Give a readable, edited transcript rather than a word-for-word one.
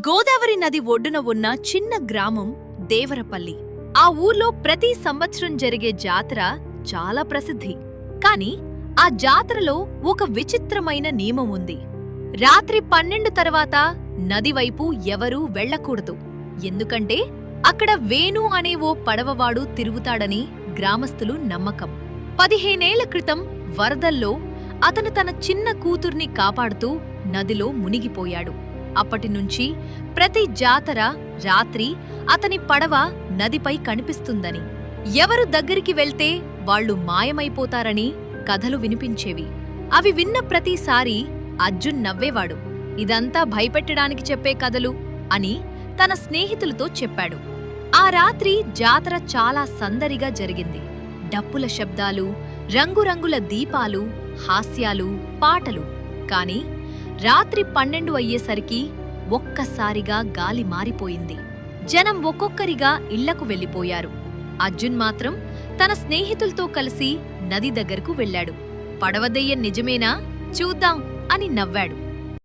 గోదావరి నది ఒడ్డున ఉన్న చిన్న గ్రామం దేవరపల్లి. ఆ ఊర్లో ప్రతి సంవత్సరం జరిగే జాతర చాలా ప్రసిద్ధి. కాని ఆ జాతరలో ఒక విచిత్రమైన నియమం ఉంది. రాత్రి 12 తర్వాత నది వైపు ఎవరూ వెళ్లకూడదు. ఎందుకంటే అక్కడ వేణు అనే ఓ పడవవాడు తిరుగుతాడని గ్రామస్తులు నమ్మకం. 15 ఏళ్ల క్రితం వరదల్లో అతను తన చిన్న కూతుర్ని కాపాడుతూ నదిలో మునిగిపోయాడు. అప్పటినుంచి ప్రతి జాతర రాత్రి అతని పడవ నదిపై కనిపిస్తుందని, ఎవరు దగ్గరికి వెళ్తే వాళ్లు మాయమైపోతారని కథలు వినిపించేవి. అవి విన్న ప్రతిసారి అర్జున్ నవ్వేవాడు. ఇదంతా భయపెట్టడానికి చెప్పే కథలు అని తన స్నేహితులతో చెప్పాడు. ఆ రాత్రి జాతర చాలా సందడిగా జరిగింది. డప్పుల శబ్దాలు, రంగురంగుల దీపాలు, హాస్యాలు, పాటలు. కాని రాత్రి 12 అయ్యేసరికి ఒక్కసారిగా గాలి మారిపోయింది. జనం ఒక్కొక్కరిగా ఇళ్లకు వెళ్లిపోయారు. అర్జున్ మాత్రం తన స్నేహితులతో కలిసి నది దగ్గరకు వెళ్లాడు. పడవ దెయ్యం నిజమేనా చూద్దాం అని నవ్వాడు.